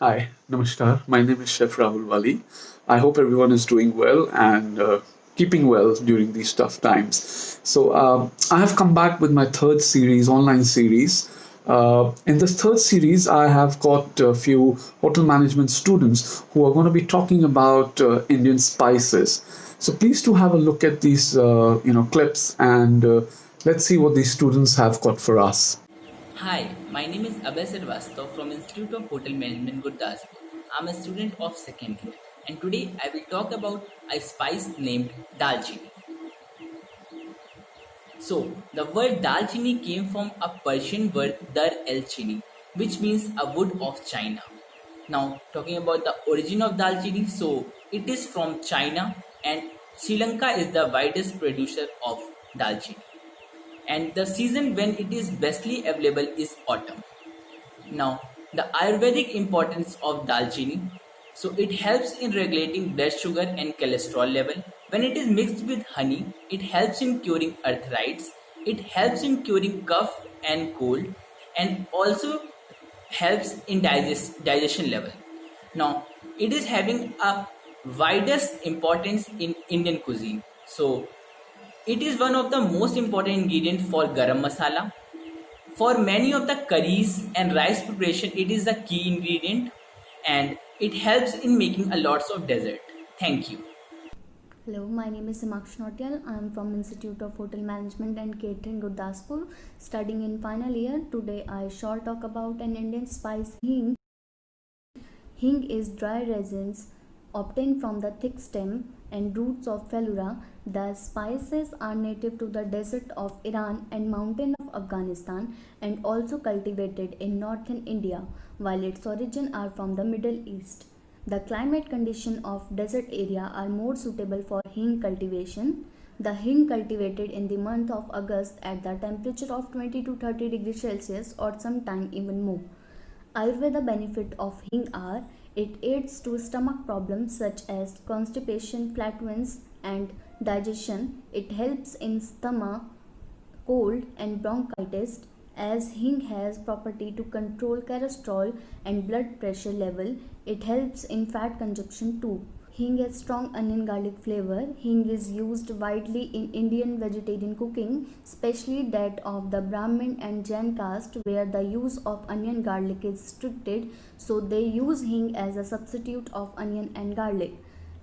Hi, Namaskar. My name is Chef Rahul Wali. I hope everyone is doing well and keeping well during these tough times. I have come back with my third series, online series. In this third series, I have got a few hotel management students who are going to be talking about Indian spices. So please do have a look at these, clips and let's see what these students have got for us. Hi, my name is Abhay Srivastava from Institute of Hotel Management Gurdaspur. I'm a student of second year and today I will talk about a spice named Dalchini. So, the word Dalchini came from a Persian word Dar el Chini, which means a wood of China. Now, talking about the origin of Dalchini, so it is from China and Sri Lanka is the widest producer of Dalchini. And the season when it is bestly available is autumn. Now, the Ayurvedic importance of Dalchini. So, it helps in regulating blood sugar and cholesterol level. When it is mixed with honey, it helps in curing arthritis. It helps in curing cough and cold, and also helps in digestion level. Now, it is having a widest importance in Indian cuisine. So, it is one of the most important ingredient for garam masala. For many of the curries and rice preparation, it is the key ingredient and it helps in making a lots of dessert. Thank you. Hello, my name is Samaksh Notyal. I am from Institute of Hotel Management and Catering, Gurdaspur, studying in final year. Today, I shall talk about an Indian spice hing. Hing is dry resins obtained from the thick stem and roots of Phallura. The spices are native to the desert of Iran and mountain of Afghanistan and also cultivated in northern India, while its origin are from the Middle East. The climate condition of desert area are more suitable for hing cultivation. The hing cultivated in the month of August at the temperature of 20 to 30 degrees Celsius or sometime even more. Ayurveda benefit of hing are it aids to stomach problems such as constipation, flatulence and digestion. It helps in stomach, cold and bronchitis as hing has property to control cholesterol and blood pressure level. It helps in fat consumption too. Hing has strong onion garlic flavor. Hing is used widely in Indian vegetarian cooking, especially that of the Brahmin and Jain caste where the use of onion garlic is restricted, so they use hing as a substitute of onion and garlic.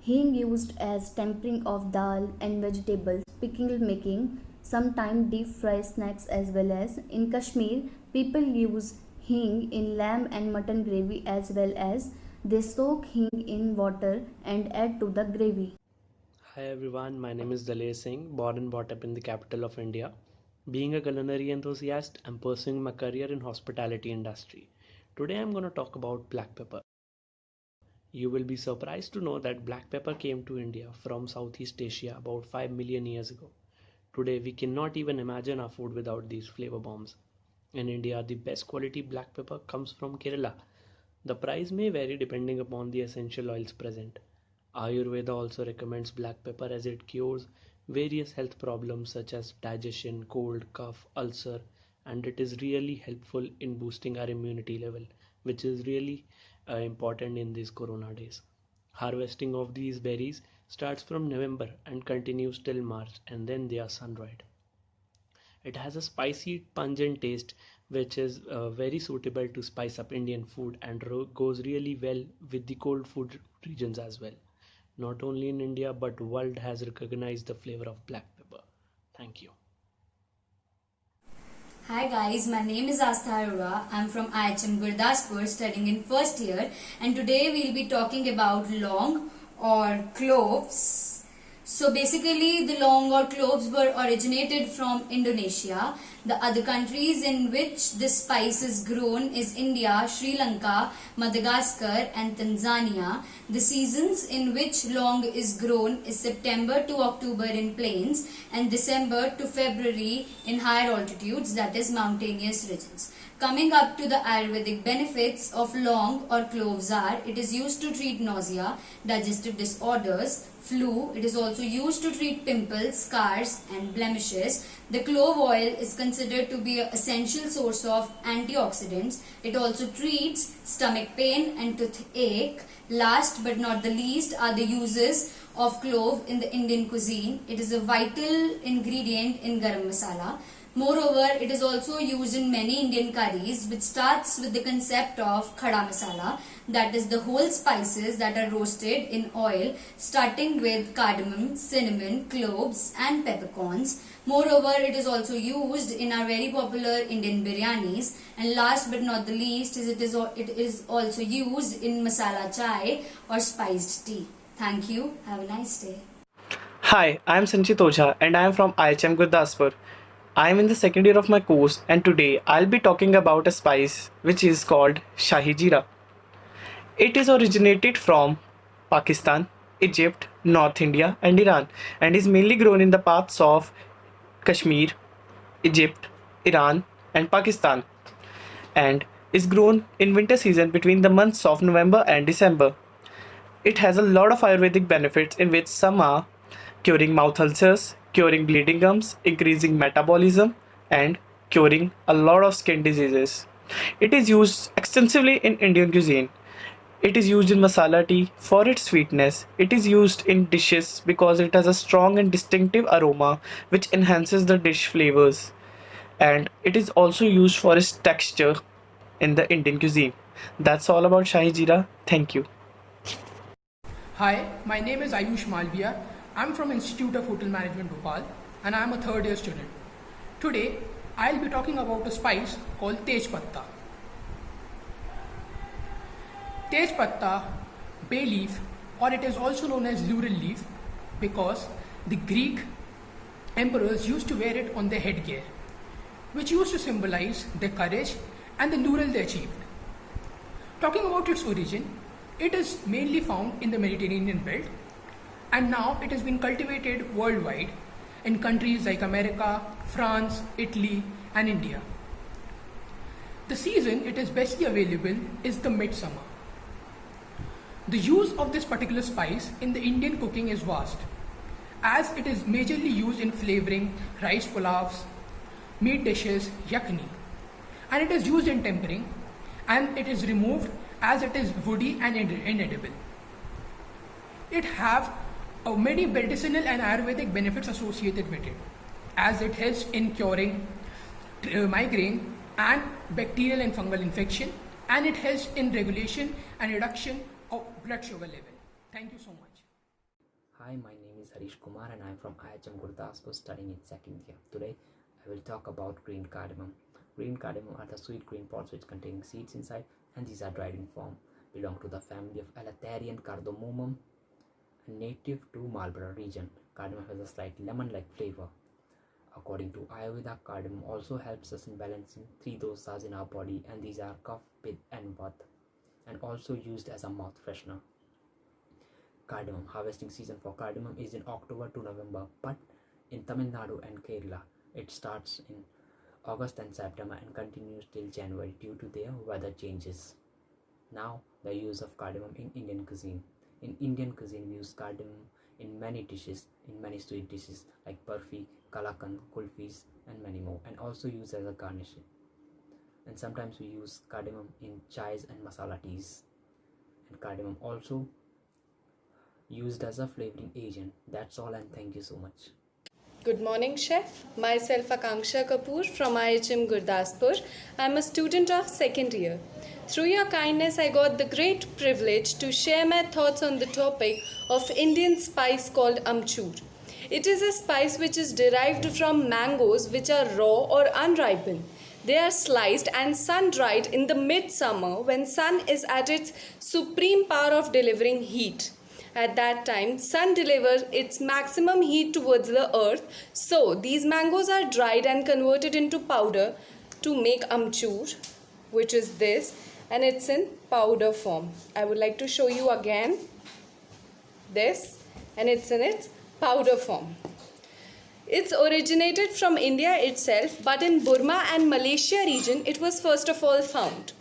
Hing used as tempering of dal and vegetables, pickle making, sometimes deep fry snacks as well as in Kashmir people use hing in lamb and mutton gravy as well as they soak hing in water and add to the gravy. Hi everyone, my name is Dalay Singh, born and brought up in the capital of India. Being a culinary enthusiast, I'm pursuing my career in hospitality industry. Today I'm going to talk about black pepper. You will be surprised to know that black pepper came to India from Southeast Asia about 5 million years ago. Today we cannot even imagine our food without these flavor bombs. In India, the best quality black pepper comes from Kerala. The price may vary depending upon the essential oils present. Ayurveda also recommends black pepper as it cures various health problems such as digestion, cold, cough, ulcer, and it is really helpful in boosting our immunity level, which is really important in these corona days. Harvesting of these berries starts from November and continues till March, and then they are sun dried. It has a spicy, pungent taste which is very suitable to spice up Indian food and goes really well with the cold food regions as well. Not only in India but world has recognized the flavor of black pepper. Thank you. Hi guys, my name is Astha Arora. I'm from IHM Gurdaspur studying in first year and today we'll be talking about long or cloves. So basically the long or cloves were originated from Indonesia. The other countries in which this spice is grown is India, Sri Lanka, Madagascar and Tanzania. The seasons in which long is grown is September to October in plains and December to February in higher altitudes, that is mountainous regions. Coming up to the Ayurvedic benefits of long or cloves are, it is used to treat nausea, digestive disorders, flu. It is also used to treat pimples, scars and blemishes. The clove oil is considered to be an essential source of antioxidants. It also treats stomach pain and toothache. Last but not the least are the uses of clove in the Indian cuisine. It is a vital ingredient in garam masala. Moreover, it is also used in many Indian curries, which starts with the concept of khada masala, that is the whole spices that are roasted in oil, starting with cardamom, cinnamon, cloves and peppercorns. Moreover, it is also used in our very popular Indian biryanis. And last but not the least, it is also used in masala chai or spiced tea. Thank you. Have a nice day. Hi, I am Sanchit Ojha and I am from IHM Gurdaspur. I am in the second year of my course and today I'll be talking about a spice which is called Shahi Jeera. It is originated from Pakistan, Egypt, North India and Iran and is mainly grown in the parts of Kashmir, Egypt, Iran and Pakistan and is grown in winter season between the months of November and December. It has a lot of Ayurvedic benefits in which some are curing mouth ulcers, curing bleeding gums, increasing metabolism, and curing a lot of skin diseases. It is used extensively in Indian cuisine. It is used in masala tea for its sweetness. It is used in dishes because it has a strong and distinctive aroma which enhances the dish flavors. And it is also used for its texture in the Indian cuisine. That's all about Shahi Jeera. Thank you. Hi, my name is Ayush Malviya. I'm from Institute of Hotel Management Bhopal and I'm a third year student. Today, I'll be talking about a spice called Tej Patta. Tej Patta, bay leaf, or it is also known as laurel leaf because the Greek emperors used to wear it on their headgear, which used to symbolize their courage and the laurel they achieved. Talking about its origin, it is mainly found in the Mediterranean belt and now it has been cultivated worldwide in countries like America, France, Italy and India. The season it is bestly available is the midsummer. The use of this particular spice in the Indian cooking is vast, as it is majorly used in flavoring rice pulavs, meat dishes, yakhni, and it is used in tempering and it is removed as it is woody and inedible. It have many medicinal and Ayurvedic benefits associated with it, as it helps in curing migraine and bacterial and fungal infection, and it helps in regulation and reduction of blood sugar level. Thank you so much. Hi, my name is Harish Kumar and I am from IHM Gurdaspur studying in second year. Today, I will talk about green cardamom. Green cardamom are the sweet green pods which contain seeds inside, and these are dried in form. Belong to the family of Elatherian cardamomum, native to Marlborough region. Cardamom has a slight lemon-like flavor. According to Ayurveda, cardamom also helps us in balancing 3 dosas in our body, and these are Kapha, Pitta and Vata, and also used as a mouth freshener. Cardamom harvesting season for cardamom is in October to November, but in Tamil Nadu and Kerala it starts in August and September and continues till January due to their weather changes. Now, the use of cardamom in Indian cuisine. In Indian cuisine, we use cardamom in many dishes, in many sweet dishes like barfi, kalakand, kulfis and many more, and also used as a garnish. And sometimes we use cardamom in chais and masala teas. And cardamom also used as a flavoring agent. That's all, and thank you so much. Good morning, Chef. Myself Akanksha Kapoor from IHM Gurdaspur. I'm a student of second year. Through your kindness, I got the great privilege to share my thoughts on the topic of Indian spice called amchur. It is a spice which is derived from mangoes which are raw or unripened. They are sliced and sun-dried in the midsummer when sun is at its supreme power of delivering heat. At that time, sun delivers its maximum heat towards the earth, so these mangoes are dried and converted into powder to make amchur, which is this, and it's in powder form. I would like to show you again this, and it's in its powder form. It's originated from India itself, but in Burma and Malaysia region, it was first of all found.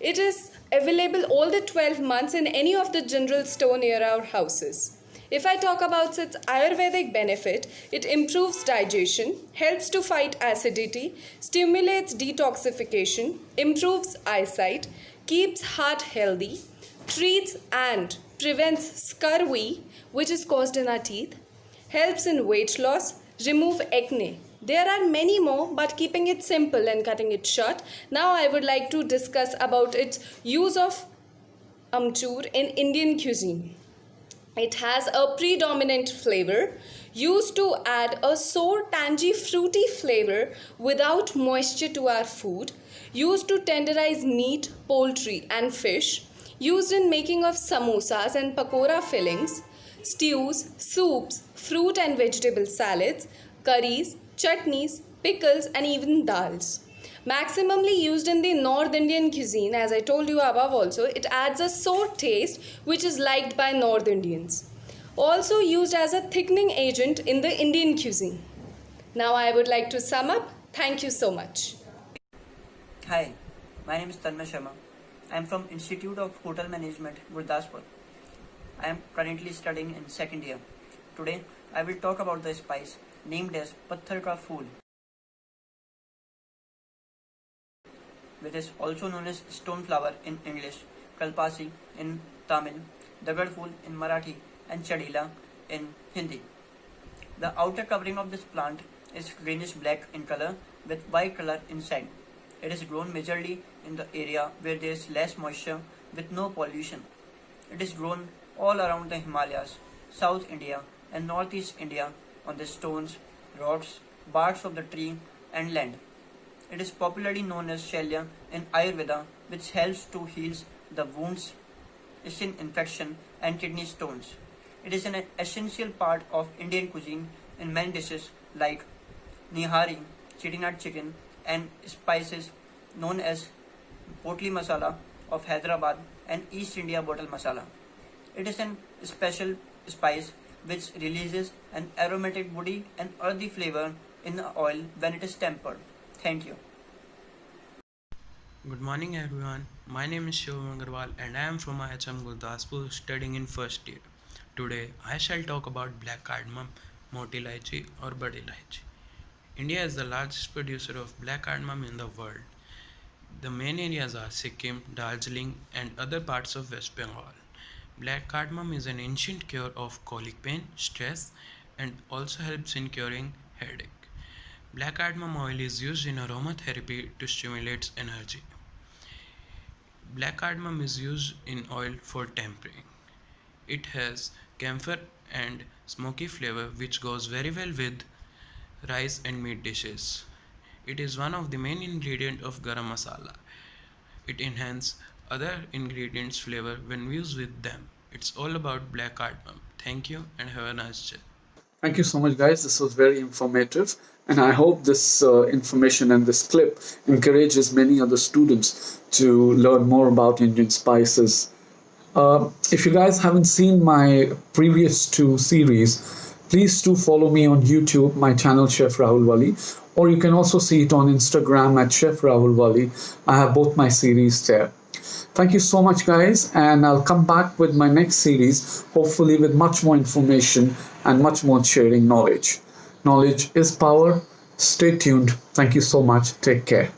It is available all the 12 months in any of the general store near our houses. If I talk about its Ayurvedic benefit, it improves digestion, helps to fight acidity, stimulates detoxification, improves eyesight, keeps heart healthy, treats and prevents scurvy, which is caused in our teeth, helps in weight loss, remove acne. There are many more, but keeping it simple and cutting it short, now I would like to discuss about its use of amchur in Indian cuisine. It has a predominant flavor used to add a sour, tangy, fruity flavor without moisture to our food, used to tenderize meat, poultry and fish, used in making of samosas and pakora fillings, stews, soups, fruit and vegetable salads, curries, chutneys, pickles and even dals. Maximally used in the North Indian cuisine, as I told you above also, it adds a sour taste which is liked by North Indians. Also used as a thickening agent in the Indian cuisine. Now I would like to sum up. Thank you so much. Hi, my name is Tanmay Sharma. I am from Institute of Hotel Management, Gurdaspur. I am currently studying in second year. Today, I will talk about the spice named as Patthar Ka Phool, which is also known as stone flower in English, Kalpasi in Tamil, Dagad Phool in Marathi, and Chadila in Hindi. The outer covering of this plant is greenish black in color with white color inside. It is grown majorly in the area where there is less moisture with no pollution. It is grown all around the Himalayas, South India and Northeast India on the stones, rocks, barks of the tree and land. It is popularly known as Shalya in Ayurveda, which helps to heal the wounds, skin infection and kidney stones. It is an essential part of Indian cuisine in many dishes like nihari, chettinad chicken and spices known as potli masala of Hyderabad and East India bottle masala. It is a special spice which releases an aromatic woody and earthy flavor in the oil when it is tempered. Thank you. Good morning everyone. My name is Shivam Agarwal and I am from IHM Gurdaspur studying in first year. Today I shall talk about black cardamom, moti elaichi or badi elaichi. India is the largest producer of black cardamom in the world. The main areas are Sikkim, Darjeeling and other parts of West Bengal. Black cardamom is an ancient cure of colic pain, stress and also helps in curing headache. Black cardamom oil is used in aromatherapy to stimulate energy. Black cardamom is used in oil for tempering. It has camphor and smoky flavor which goes very well with rice and meat dishes. It is one of the main ingredients of garam masala. It enhances other ingredients flavor when used with them. It's all about black cardamom. Thank you and have a nice day. Thank you so much, guys. This was very informative. And I hope this information and this clip encourages many other students to learn more about Indian spices. If you guys haven't seen my previous two series, please do follow me on YouTube, my channel Chef Rahul Wali, or you can also see it on Instagram at Chef Rahul Wali. I have both my series there. Thank you so much, guys, and I'll come back with my next series, hopefully with much more information and much more sharing knowledge. Knowledge is power. Stay tuned. Thank you so much. Take care.